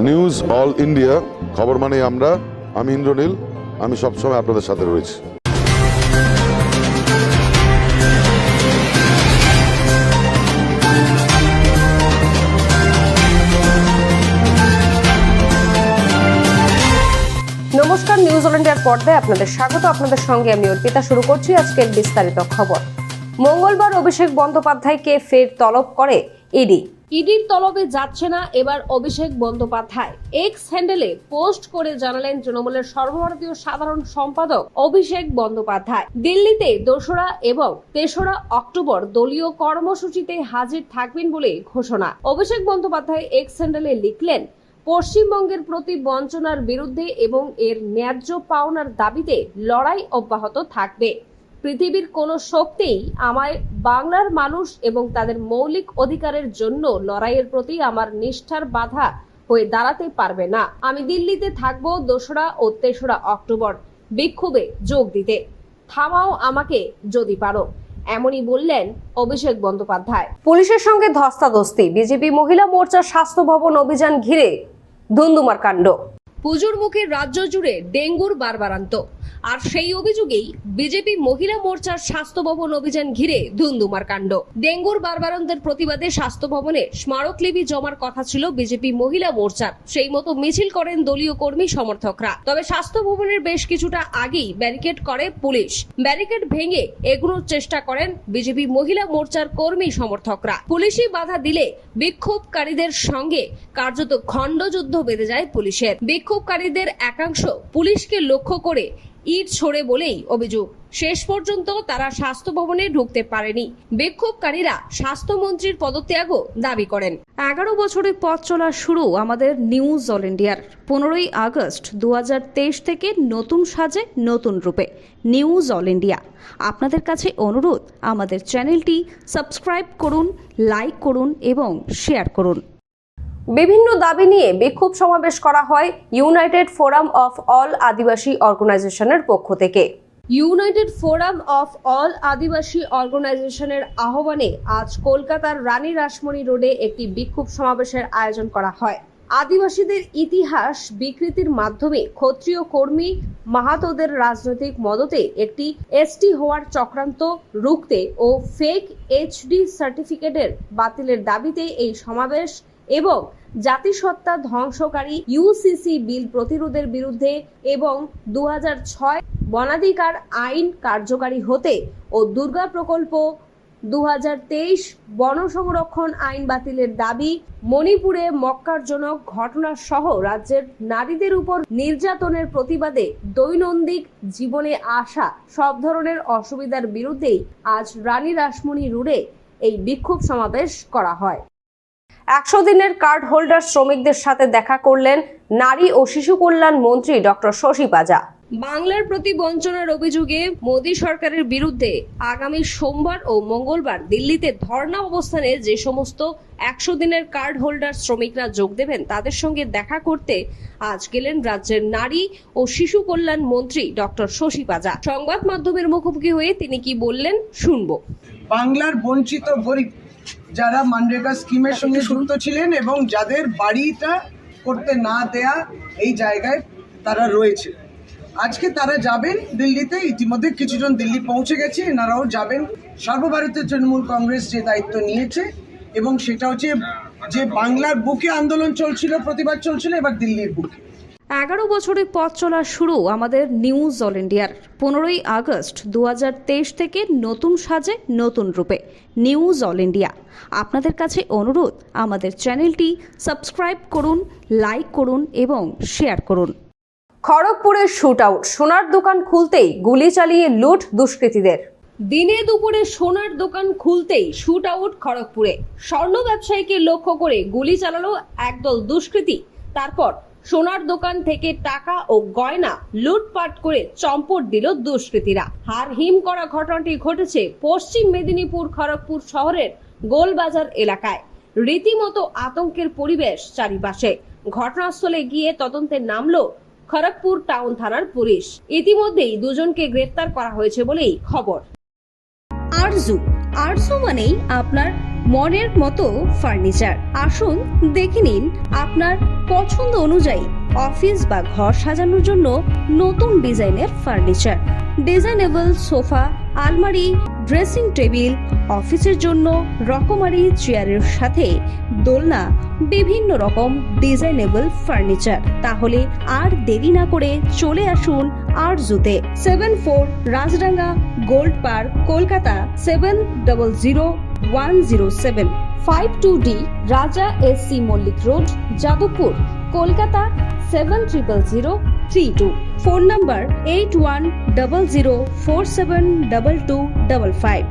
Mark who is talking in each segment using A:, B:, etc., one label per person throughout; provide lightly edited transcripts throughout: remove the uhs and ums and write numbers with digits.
A: News all India, খবর মানে আমরা। আমি ইন্দ্রনীল, আমি সবসময় আপনাদের সাথে রয়েছি।
B: নমস্কার, নিউজ অল ইন্ডিয়ার পর্দায় আপনাদের স্বাগত। আপনাদের সঙ্গে আমি অর্পিতা। শুরু করছি আজকের বিস্তারিত খবর। মঙ্গলবার অভিষেক বন্দ্যোপাধ্যায়কে ফের তলব করে ইডি। ইডির তলবে যাচ্ছে না এবার অভিষেক বন্দ্যোপাধ্যায়। এক্স হ্যান্ডেলে পোস্ট করে জানালেন তৃণমূলের সর্বভারতীয় সাধারণ সম্পাদক অভিষেক বন্দ্যোপাধ্যায় দিল্লিতে 2রা এবং 3রা অক্টোবর দলীয় কর্মসূচিতে হাজির থাকবেন বলে ঘোষণা। অভিষেক বন্দ্যোপাধ্যায় এক্স হ্যান্ডেলে লিখলেন, পশ্চিমবঙ্গের প্রতি বঞ্চনার বিরুদ্ধে এবং এর ন্যায্য পাওনার দাবিতে লড়াই অব্যাহত থাকবে। পৃথিবীর কোনো শক্তিই আমায় বাংলার মানুষ এবং তাদের মৌলিক অধিকারের জন্য লড়াইয়ের প্রতি আমার নিষ্ঠার বাধা হয়ে দাঁড়াতে পারবে না। আমি দিল্লিতে থাকবো 2রা ও 3রা অক্টোবর বিক্ষোভে যোগ দিতে। থামাও আমাকে যদি পারো, এমনই বললেন অভিষেক বন্দ্যোপাধ্যায়। পুলিশের সঙ্গে ধস্তাধস্তি, বিজেপি মহিলা মোর্চার স্বাস্থ্য ভবন অভিযান ঘিরে ধুন্ধুমার কাণ্ড। পুজোর মুখে রাজ্য জুড়ে ডেঙ্গুর বারবারান্ত, আর সেই অভিযোগেই বিজেপি মহিলা মোর্চার স্বাস্থ্য ভবন অভিযান ঘিরে ধুন্ধুমার কাণ্ড। ডেঙ্গুর বারবারান্তের প্রতিবাদে স্বাস্থ্য ভবনে স্মারকলিপি জমার কথা ছিল বিজেপি মহিলা মোর্চার। সেই মতো মিছিল করেন দলীয় কর্মী সমর্থকরা। তবে স্বাস্থ্য ভবনের বেশ কিছুটা আগেই ব্যারিকেড করে পুলিশ। ব্যারিকেড ভেঙে এগোনোর চেষ্টা করেন বিজেপি মহিলা মোর্চার কর্মী সমর্থকরা। পুলিশি বাধা দিলে বিক্ষোভকারীদের সঙ্গে কার্যত খণ্ডযুদ্ধ বেঁধে যায় পুলিশের। বিক্ষোভকারীদের একাংশ পুলিশকে লক্ষ্য করে ইট ছোড়ে বলেই অভিযোগ। শেষ পর্যন্ত তারা স্বাস্থ্য ভবনে ঢুকতে পারেনি। বিক্ষোভকারীরা স্বাস্থ্যমন্ত্রীর পদত্যাগও দাবি করেন। 11 বছরের পথ চলা শুরু আমাদের নিউজ অল ইন্ডিয়ার। 15ই আগস্ট 2023 থেকে নতুন সাজে নতুন রূপে নিউজ অল ইন্ডিয়া। আপনাদের কাছে অনুরোধ, আমাদের চ্যানেলটি সাবস্ক্রাইব করুন, লাইক করুন এবং শেয়ার করুন। বিভিন্ন দাবি নিয়ে বিক্ষোভ সমাবেশ করা হয় ইউনাইটেড ফোরাম অফ অল আদিবাসী অর্গানাইজেশনের পক্ষ থেকে। ইউনাইটেড ফোরাম অফ অল আদিবাসী অর্গানাইজেশনের আহ্বানে আজ কলকাতার রানী রাসমণি রোডে একটি বিক্ষোভ সমাবেশের আয়োজন করা হয়। আদিবাসীদের ইতিহাস বিকৃতির মাধ্যমে ক্ষত্রিয় কর্মী মাহাতোদের রাজনৈতিক মদতে একটি এসটি হওয়ার চক্রান্ত রুখতে ও ফেক এইচডি সার্টিফিকেটের বাতিলের দাবিতে এই সমাবেশ এবং জাতিসত্তা ধ্বংসকারী ইউসিসি বিল প্রতিরোধের বিরুদ্ধে এবং 2006 বনাধিকার আইন কার্যকারী হতে ও দুর্গা প্রকল্প 2023 বন সংরক্ষণ আইন বাতিলের দাবি, মণিপুরে মক্কারজনক ঘটনা সহ রাজ্যের নারীদের উপর নির্যাতনের প্রতিবাদে দৈনন্দিন জীবনে আসা সব ধরনের অসুবিধার বিরুদ্ধেই আজ রানী রাসমণি রোডে এই বিক্ষোভ সমাবেশ করা হয়। 100 দিনের কার্ড হোল্ডার শ্রমিকদের সাথে দেখা করলেন নারী ও শিশু কল্যাণ মন্ত্রী ডক্টর শশী পাজা। বাংলার প্রতি বঞ্চনার অভিযোগে মোদী সরকারের বিরুদ্ধে আগামী সোমবার ও মঙ্গলবার দিল্লিতে ধর্ণা অবস্থানে যে সমস্ত 100 দিনের কার্ড হোল্ডার শ্রমিকরা যোগ দেবেন তাদের সঙ্গে দেখা করতে আজ গেলেন রাজ্যের নারী ও শিশু কল্যাণ মন্ত্রী ডক্টর শশী পাজা। সংবাদ মাধ্যমের মুখোমুখি হয়ে তিনি কি বললেন শুনবো।
C: বাংলার বঞ্চিত গরিব যারা মানরেগা স্কিমের সঙ্গে যুক্ত ছিলেন এবং যাদের বাড়িটা করতে না দেয়া এই জায়গায় তারা রয়েছে, আজকে তারা যাবেন দিল্লিতে। ইতিমধ্যে কিছুজন দিল্লি পৌঁছে গেছে, এনারাও যাবেন। সর্বভারতীয় তৃণমূল কংগ্রেস যে দায়িত্ব নিয়েছে এবং সেটা হচ্ছে যে বাংলার বুকে আন্দোলন চলছিল, প্রতিবাদ চলছিল, এবার দিল্লির বুকে।
B: 11 বছরের পথ চলা শুরু আমাদের নিউজ অল ইন্ডিয়ার। 15ই আগস্ট 2023 থেকে নতুন সাজে নতুন রূপে নিউজ অল ইন্ডিয়া। আপনাদের কাছে অনুরোধ, আমাদের চ্যানেলটি সাবস্ক্রাইব করুন, লাইক করুন এবং শেয়ার করুন। খড়গপুরের শুট আউট, সোনার দোকান খুলতেই গুলি চালিয়ে লুট দুষ্কৃতীদের। দিনে দুপুরে সোনার দোকান খুলতেই শুট আউট খড়গপুরে। স্বর্ণ ব্যবসায়ীকে লক্ষ্য করে গুলি চালালো একদল দুষ্কৃতী। তারপর সোনার দোকান থেকে টাকা ও গয়না লুটপাট করে চম্পট দিল দুষ্কৃতীরা। হার হিম করা ঘটনাটি ঘটেছে পশ্চিম মেদিনীপুর খড়গপুর শহরের গোলবাজার এলাকায়। রীতিমতো আতঙ্কের পরিবেশ চারিপাশে। ঘটনাস্থলে গিয়ে তদন্তে নামলো খড়গপুর টাউন থানার পুলিশ। ইতিমধ্যেই দুজনকে গ্রেফতার করা হয়েছে বলেই খবর। আরজু আরজু মানেই আপনার মনের মতো ফার্নিচার। আসুন দেখে নিন আপনার পছন্দ অনুযায়ী অফিস বা ঘর সাজানোর জন্য নতুন ডিজাইনের ফার্নিচার। ডিজাইনেবল সোফা, আলমারি, ড্রেসিং টেবিল, অফিসের জন্য রকমারি চেয়ারের সাথে দোলনা, বিভিন্ন রকম ডিজাইনেবল ফার্নিচার। তাহলে আর দেরি না করে চলে আসুন আরজুতে। 74 Rajdanga gold park, Kolkata 700107। 52D Raja SC Mallick road, Jadavpur, Kolkata 700032। Phone number 8100472255,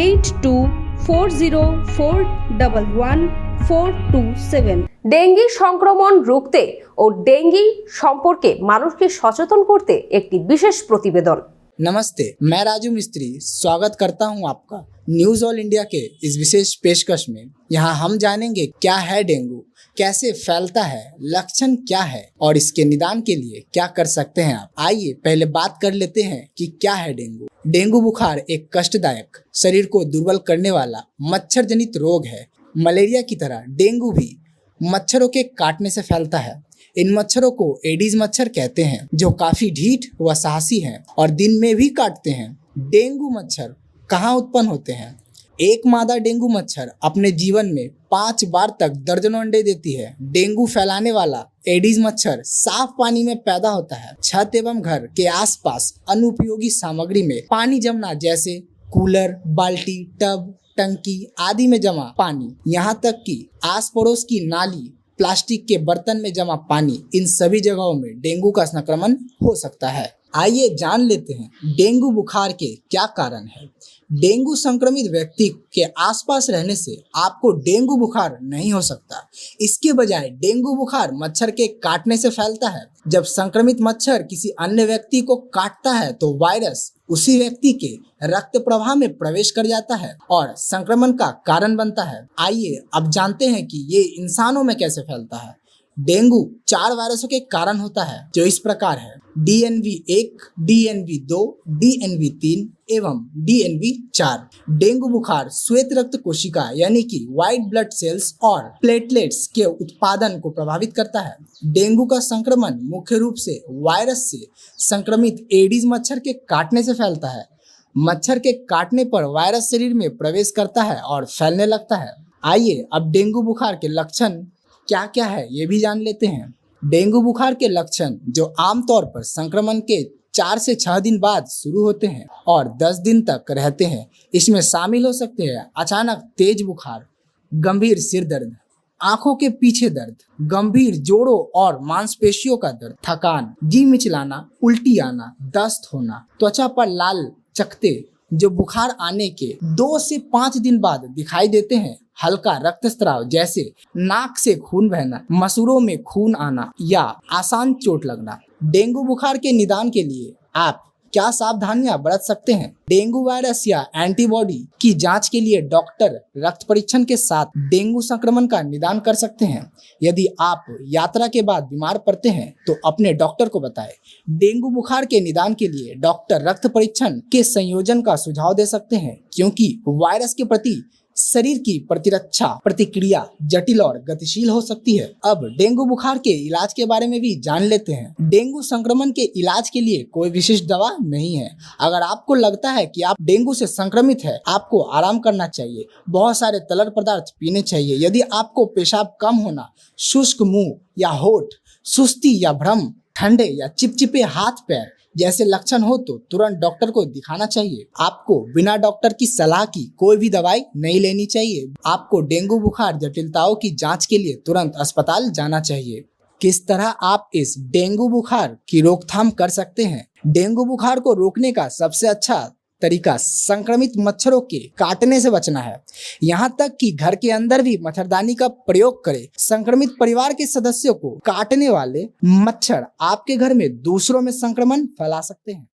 B: 8240411427। Dengue সংক্রমণ রুখতে ও ডেঙ্গি সম্পর্কে মানুষকে সচেতন করতে একটি বিশেষ প্রতিবেদন।
D: नमस्ते, मैं राजू मिस्त्री स्वागत करता हूं आपका न्यूज़ ऑल इंडिया के इस विशेष पेशकश में। यहां हम जानेंगे क्या है डेंगू, कैसे फैलता है, लक्षण क्या है और इसके निदान के लिए क्या कर सकते हैं आप। आइए पहले बात कर लेते हैं कि क्या है डेंगू। डेंगू बुखार एक कष्टदायक, शरीर को दुर्बल करने वाला मच्छर जनित रोग है। मलेरिया की तरह डेंगू भी मच्छरों के काटने से फैलता है। इन मच्छरों को एडीज मच्छर कहते हैं, जो काफी ढीठ व साहसी हैं और दिन में भी काटते हैं। डेंगू मच्छर कहाँ उत्पन्न होते हैं? एक मादा डेंगू मच्छर अपने जीवन में 5 बार तक दर्जनों अंडे देती है। डेंगू फैलाने वाला एडीज मच्छर साफ पानी में पैदा होता है। छत एवं घर के आसपास अनुपयोगी सामग्री में पानी जमना, जैसे कूलर, बाल्टी, टब, टंकी आदि में जमा पानी, यहाँ तक कि आस पड़ोस की नाली, प्लास्टिक के बर्तन में जमा पानी, इन सभी जगहों में डेंगू का संक्रमण हो सकता है। आइए जान लेते हैं डेंगू बुखार के क्या कारण है। डेंगू संक्रमित व्यक्ति के आसपास रहने से आपको डेंगू बुखार नहीं हो सकता। इसके बजाय डेंगू बुखार मच्छर के काटने से फैलता है। जब संक्रमित मच्छर किसी अन्य व्यक्ति को काटता है तो वायरस उसी व्यक्ति के रक्त प्रवाह में प्रवेश कर जाता है और संक्रमण का कारण बनता है। आइए अब जानते हैं कि ये इंसानों में कैसे फैलता है। डेंगू 4 वायरसों के कारण होता है, जो इस प्रकार है: DNV1, DNV2, DNV3 एवं DNV4। डेंगू बुखार श्वेत रक्त कोशिका यानी कि व्हाइट ब्लड सेल्स और प्लेटलेट्स के उत्पादन को प्रभावित करता है। डेंगू का संक्रमण मुख्य रूप से वायरस से संक्रमित एडीज मच्छर के काटने से फैलता है। मच्छर के काटने पर वायरस शरीर में प्रवेश करता है और फैलने लगता है। आइए अब डेंगू बुखार के लक्षण क्या क्या है ये भी जान लेते हैं। डेंगू बुखार के लक्षण, जो आमतौर पर संक्रमण के 4 से 6 दिन बाद शुरू होते हैं और 10 दिन तक रहते हैं, इसमें शामिल हो सकते हैं अचानक तेज बुखार, गंभीर सिर दर्द, आंखों के पीछे दर्द, गंभीर जोड़ों और मांसपेशियों का दर्द, थकान, जी मिचलाना, उल्टी आना, दस्त होना, त्वचा पर लाल चकत्ते जो बुखार आने के 2 से 5 दिन बाद दिखाई देते हैं, हल्का रक्तस्राव जैसे नाक से खून बहना, मसूड़ों में खून आना या आसान चोट लगना। डेंगू बुखार के निदान के लिए आप क्या सावधानियां बरत सकते हैं? डेंगू वायरस या एंटीबॉडी की जांच के लिए डॉक्टर रक्त परीक्षण के साथ डेंगू संक्रमण का निदान कर सकते हैं। यदि आप यात्रा के बाद बीमार पड़ते हैं तो अपने डॉक्टर को बताएं। डेंगू बुखार के निदान के लिए डॉक्टर रक्त परीक्षण के संयोजन का सुझाव दे सकते हैं, क्योंकि वायरस के प्रति शरीर की प्रतिरक्षा प्रतिक्रिया जटिल और गतिशील हो सकती है। अब डेंगू बुखार के इलाज के बारे में भी जान लेते हैं। डेंगू संक्रमण के इलाज के लिए कोई विशेष दवा नहीं है। अगर आपको लगता है कि आप डेंगू से संक्रमित है, आपको आराम करना चाहिए, बहुत सारे तरल पदार्थ पीने चाहिए। यदि आपको पेशाब कम होना, शुष्क मुंह या होठ, सुस्ती या भ्रम, ठंडे या चिपचिपे हाथ पैर जैसे लक्षण हो तो तुरंत डॉक्टर को दिखाना चाहिए। आपको बिना डॉक्टर की सलाह की कोई भी दवाई नहीं लेनी चाहिए। आपको डेंगू बुखार जटिलताओं की जांच के लिए तुरंत अस्पताल जाना चाहिए। किस तरह आप इस डेंगू बुखार की रोकथाम कर सकते हैं? डेंगू बुखार को रोकने का सबसे अच्छा तरीका संक्रमित मच्छरों के काटने से बचना है। यहाँ तक कि घर के अंदर भी मच्छरदानी का प्रयोग करें। संक्रमित परिवार के सदस्यों को काटने वाले मच्छर आपके घर में दूसरों में संक्रमण फैला सकते हैं।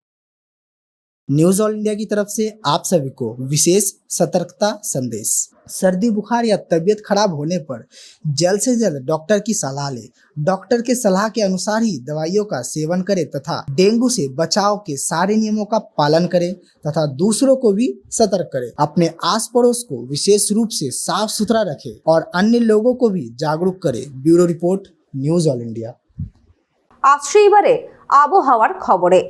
D: न्यूज ऑल इंडिया की तरफ से आप सभी को विशेष सतर्कता संदेश। सर्दी बुखार या तबीयत खराब होने पर जल्द से जल्द डॉक्टर की सलाह लें। डॉक्टर के सलाह के अनुसार ही दवाइयों का सेवन करें तथा डेंगू से बचाव के सारे नियमों का पालन करें तथा दूसरों को भी सतर्क करें। अपने आस पड़ोस को विशेष रूप से साफ सुथरा रखें और अन्य लोगों को भी जागरूक करें। Bureau report, news all India.
B: আসছে এবারে আবহাওয়ার খবরে।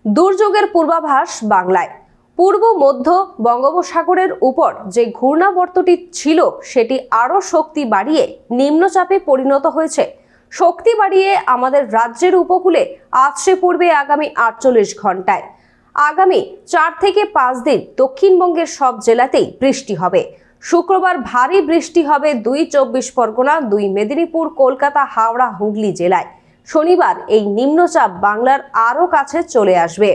B: দুর্যোগের পূর্বাভাস বাংলায়। পূর্ব মধ্য বঙ্গোপসাগরের উপর যে ঘূর্ণাবর্তটি ছিল সেটি আরও শক্তি বাড়িয়ে নিম্নচাপে পরিণত হয়েছে। শক্তি বাড়িয়ে আমাদের রাজ্যের উপকূলে আছড়ে পড়বে আগামী 48 ঘন্টায়। আগামী 4 থেকে 5 দিন দক্ষিণবঙ্গের সব জেলাতেই বৃষ্টি হবে। শুক্রবার ভারী বৃষ্টি হবে 2 চব্বিশ পরগনা, 2 মেদিনীপুর, কলকাতা, হাওড়া, হুগলি জেলায়। শনিবার এই নিম্নচাপ বাংলার আরও কাছে চলে আসবে।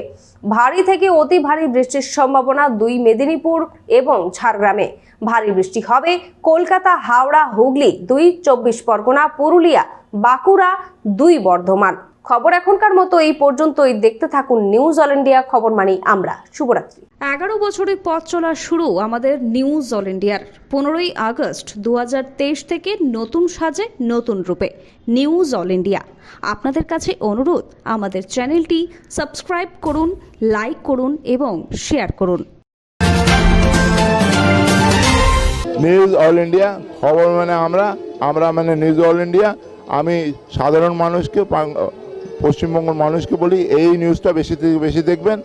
B: ভারী থেকে অতি ভারী বৃষ্টির সম্ভাবনা 2 মেদিনীপুর এবং ঝাড়গ্রামে। ভারী বৃষ্টি হবে কলকাতা, হাওড়া, হুগলি, 2 চব্বিশ পরগনা, পুরুলিয়া, বাঁকুড়া, 2 বর্ধমান। খবর এখনকার মতো এই পর্যন্তই। দেখতে থাকুন নিউজ অল ইন্ডিয়া, খবর মানেই আমরা। শুভরাত্রি। 11 বছরের পথ চলা শুরু আমাদের নিউজ অল ইন্ডিয়ার। 15ই আগস্ট 2023 থেকে নতুন সাজে নতুন রূপে নিউজ অল ইন্ডিয়া। আপনাদের কাছে অনুরোধ, আমাদের চ্যানেলটি সাবস্ক্রাইব করুন, লাইক করুন এবং শেয়ার করুন।
E: নিউজ অল ইন্ডিয়া, খবর মানে আমরা মানে নিউজ অল ইন্ডিয়া। আমি সাধারণ মানুষকে, পশ্চিমবঙ্গের মানুষকে বলি এই নিউজটা বেশি থেকে বেশি দেখবেন,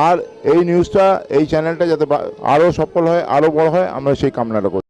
E: আর এই নিউজটা, এই চ্যানেলটা যাতে আরও সফল হয়, আরও বড় হয়, আমরা সেই কামনাটা করি।